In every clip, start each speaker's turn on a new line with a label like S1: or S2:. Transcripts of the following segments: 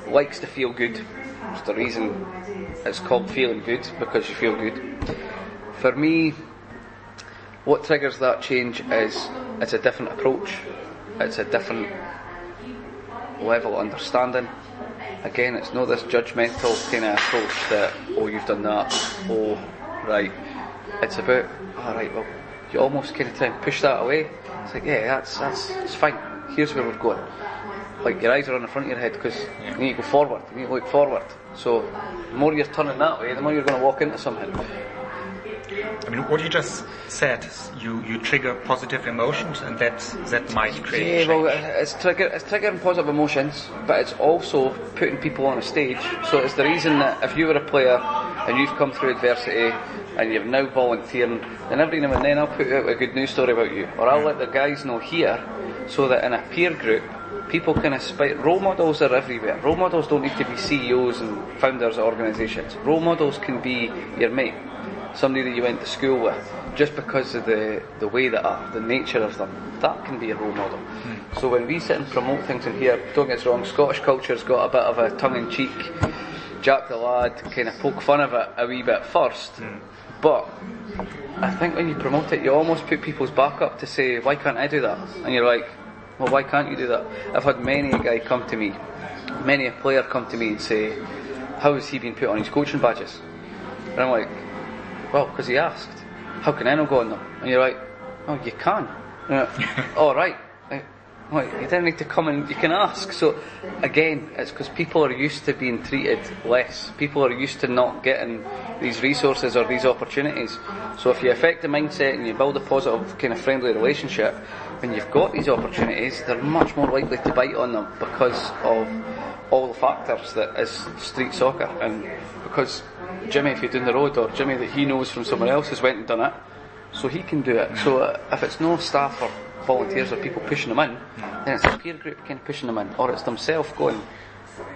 S1: likes to feel good. It's the reason it's called feeling good, because you feel good. For me, what triggers that change is it's a different approach, it's a different level of understanding. Again, it's not this judgmental kind of approach that, oh, you've done that, oh, right. It's about, alright, well, you almost kind of try and push that away. It's like, yeah, that's it's fine. Here's where we're going. Like, your eyes are on the front of your head because you need to go forward, you need to look forward. So the more you're turning that way, the more you're going to walk into something.
S2: I mean, what you just said, you trigger positive emotions, and that might create change.
S1: Well, it's triggering positive emotions, but it's also putting people on a stage. So it's the reason that if you were a player and you've come through adversity and you're now volunteering, then every now and then I'll put out a good news story about you, or I'll let the guys know here, so that in a peer group people can aspire. Role models are everywhere. Role models don't need to be CEOs and founders of organisations. Role models can be your mate, somebody that you went to school with, just because of the way they are, the nature of them. That can be a role model. So when we sit and promote things in here, don't get us wrong, Scottish culture's got a bit of a tongue-in-cheek, Jack the Lad, kind of poke fun of it a wee bit first. But I think when you promote it, you almost put people's back up to say, why can't I do that? And you're like, well, why can't you do that? I've had many a guy come to me, many a player come to me and say, how has he been put on his coaching badges? And I'm like, well, because he asked. How can I not go on them? And you're like, oh, you can. Oh, right. Well, you didn't need to come and you can ask. So again, it's because people are used to being treated less. People are used to not getting these resources or these opportunities. So if you affect the mindset and you build a positive kind of friendly relationship, when you've got these opportunities, they're much more likely to bite on them because of all the factors that is street soccer. And because Jimmy, if you're down the road, or Jimmy that he knows from someone else has went and done it, so he can do it. So if it's no staff or volunteers or people pushing them in, then it's a peer group kind of pushing them in, or it's themselves going,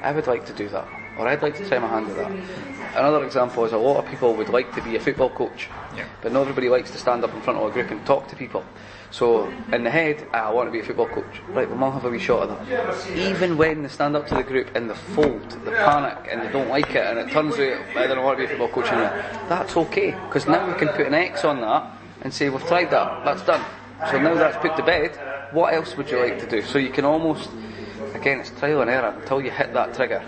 S1: I would like to do that, or I'd like to try my hand at that. Another example is a lot of people would like to be a football coach, but not everybody likes to stand up in front of a group and talk to people. So in the head, I want to be a football coach. Right, well, I'll have a wee shot at that. Even when they stand up to the group and they fold, they panic and they don't like it, and it turns out I don't want to be a football coach anymore, that's okay, because now we can put an X on that and say we've tried that, that's done. So now that's put to bed, what else would you like to do? So you can almost, again, it's trial and error until you hit that trigger.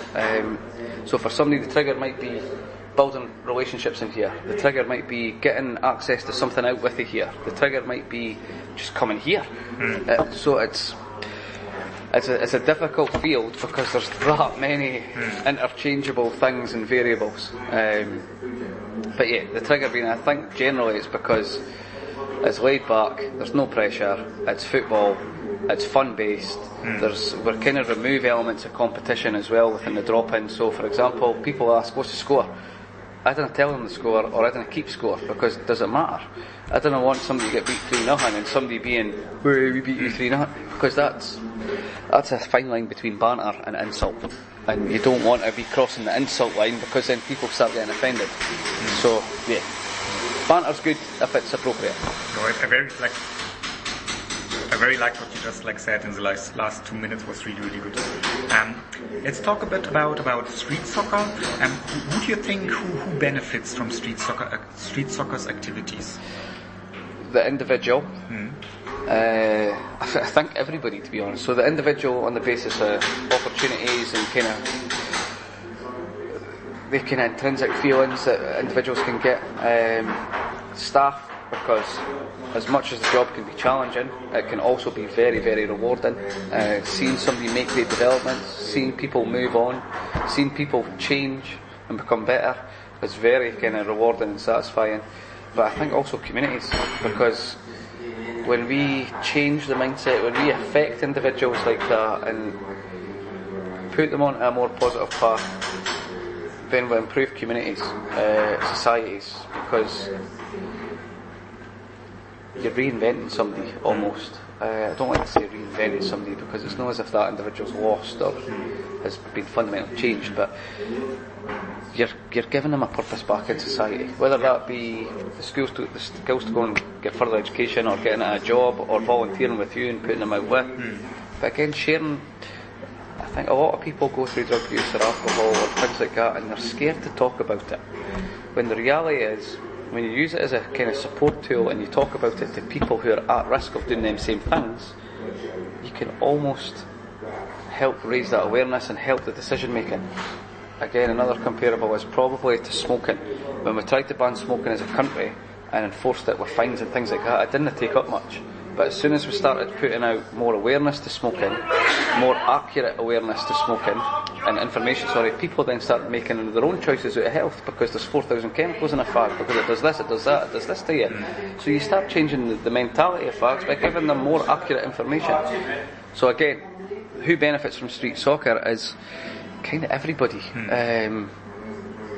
S1: So for somebody, the trigger might be building relationships in here. The trigger might be getting access to something out with you here. The trigger might be just coming here. So it's a difficult field because there's that many interchangeable things and variables. But yeah, the trigger being, I think generally it's because it's laid back, there's no pressure, it's football, it's fun based, we're kind of remove elements of competition as well within the drop-in. So for example, people ask, what's the score? I didn't tell them the score, or I didn't keep score, because it doesn't matter. I didn't want somebody to get beat 3-0 and somebody being, we beat you 3-0, because that's a fine line between banter and insult, and you don't want to be crossing the insult line, because then people start getting offended. So yeah, banter's good if it's appropriate.
S2: No, I very like what you just said in the last 2 minutes. Was really good. Let's talk a bit about street soccer. Who do you think who benefits from street soccer's activities?
S1: The individual. I think everybody, to be honest. So the individual on the basis of opportunities and kind of intrinsic feelings that individuals can get. Staff, because as much as the job can be challenging, it can also be very, very rewarding. Seeing somebody make great developments, seeing people move on, seeing people change and become better is very kind of rewarding and satisfying. But I think also communities, because when we change the mindset, when we affect individuals like that and put them on a more positive path, then we improve communities, societies, because you're reinventing somebody almost. I don't like to say reinventing somebody, because it's not as if that individual's lost or has been fundamentally changed, but you're giving them a purpose back in society, whether that be the skills to go and get further education, or getting a job, or volunteering with you and putting them out with. But again, sharing, I think a lot of people go through drug use or alcohol or things like that, and they're scared to talk about it. When the reality is, when you use it as a kind of support tool and you talk about it to people who are at risk of doing them same things, you can almost help raise that awareness and help the decision making. Again, another comparable is probably to smoking. When we tried to ban smoking as a country and enforced it with fines and things like that, it didn't take up much. But as soon as we started putting out more awareness to smoking, more accurate awareness to smoking and information, people then started making their own choices out of health, because there's 4,000 chemicals in a fag, because it does this, it does that, it does this to you. So you start changing the mentality of fags by giving them more accurate information. So again, who benefits from street soccer is kind of everybody.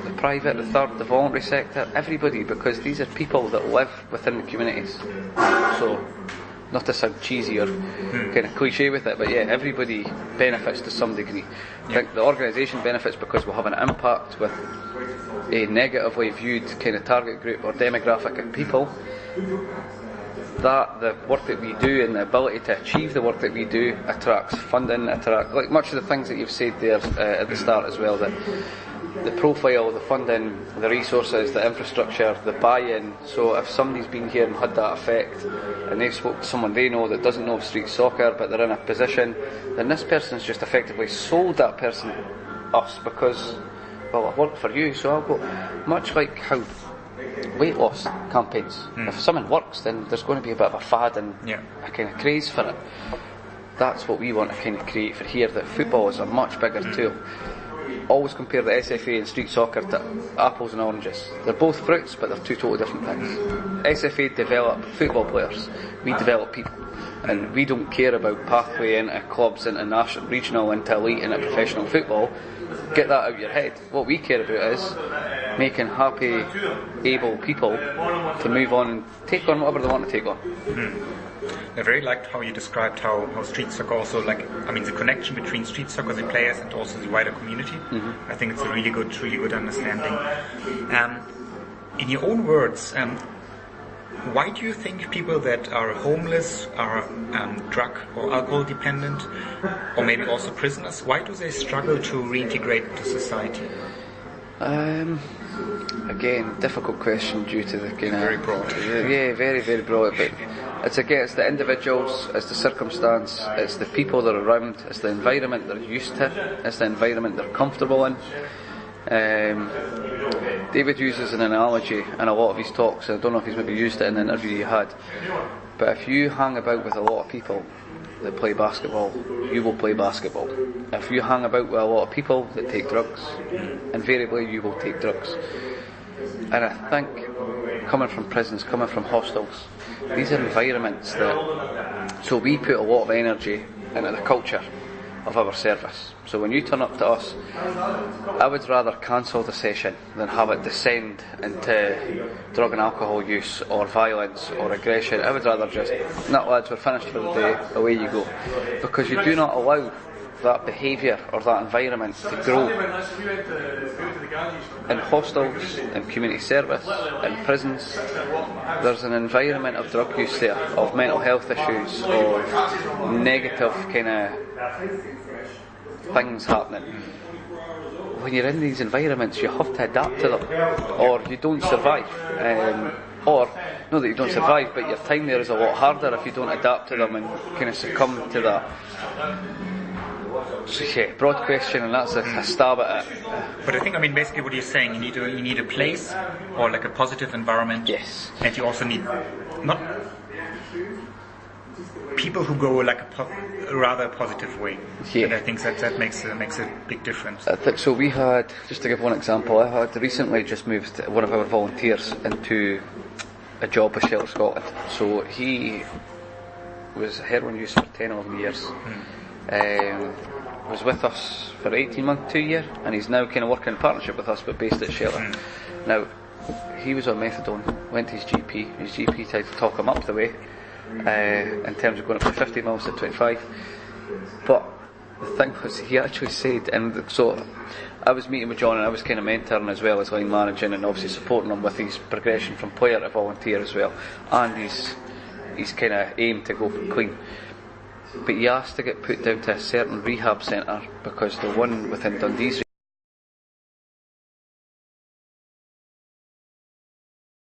S1: The private, the third, the voluntary sector, everybody, because these are people that live within the communities. So, not to sound cheesy or kind of cliche with it, but yeah, everybody benefits to some degree. I think the organisation benefits because we'll have an impact with a negatively viewed kind of target group or demographic of people. That the work that we do and the ability to achieve the work that we do attracts funding, like much of the things that you've said there at the start as well, that the profile, the funding, the resources, the infrastructure, the buy-in. So if somebody's been here and had that effect and they've spoke to someone they know that doesn't know of street soccer but they're in a position, then this person's just effectively sold that person us because, well, I've worked for you, so I'll go. Much like how weight loss campaigns, if something works, then there's going to be a bit of a fad and a kind of craze for it. That's what we want to kind of create for here, that football is a much bigger tool. Always compare the SFA and street soccer to apples and oranges. They're both fruits, but they're two totally different things. SFA develop football players, we develop people, and we don't care about pathway into clubs, into national, regional, into elite, into professional football. Get that out of your head. What we care about is making happy, able people to move on and take on whatever they want to take on.
S2: I very liked how you described how street soccer also, the connection between street soccer, the players, and also the wider community. I think it's a really good understanding. In your own words, why do you think people that are homeless, are drug or alcohol dependent, or maybe also prisoners, why do they struggle to reintegrate into society?
S1: Again, difficult question due to the kind of...
S2: Very broad.
S1: Yeah, very, very broad. But it's the individuals, it's the circumstance, it's the people that are around, it's the environment they're used to, it's the environment they're comfortable in. David uses an analogy in a lot of his talks. I don't know if he's maybe used it in the interview you had, but if you hang about with a lot of people that play basketball, you will play basketball. If you hang about with a lot of people that take drugs, invariably you will take drugs. And I think coming from prisons, coming from hostels, these are environments that, so we put a lot of energy into the culture of our service. So when you turn up to us, I would rather cancel the session than have it descend into drug and alcohol use or violence or aggression. I would rather just, "No, lads, we're finished for the day, away you go." Because you do not allow that behaviour or that environment to grow. In hostels, in community service, in prisons, there's an environment of drug use there, of mental health issues, of negative kind of things happening. When you're in these environments, you have to adapt to them, or you don't survive. Or, not that you don't survive, but your time there is a lot harder if you don't adapt to them and kind of succumb to that. So yeah, broad question, and that's a stab at it.
S2: But I think, basically what you're saying, you need a place or like a positive environment.
S1: Yes.
S2: And you also need not people who go like a rather positive way.
S1: Yeah.
S2: And I think that makes a big difference.
S1: I think so. We had, just to give one example, I had recently just moved one of our volunteers into a job with Shelter Scotland. So he was heroin use for 10 or 11 years. Was with us for 18 months, 2 years, and he's now kind of working in partnership with us, but based at Shelter. Now, he was on methadone, went to his GP tried to talk him up the way, in terms of going up to 50 mils at 25, but the thing was, he actually said, and so I was meeting with John and I was kind of mentoring as well as line managing and obviously supporting him with his progression from player to volunteer as well, and his kind of aim to go clean. but he asked to get put down to a certain rehab centre because the one within Dundee's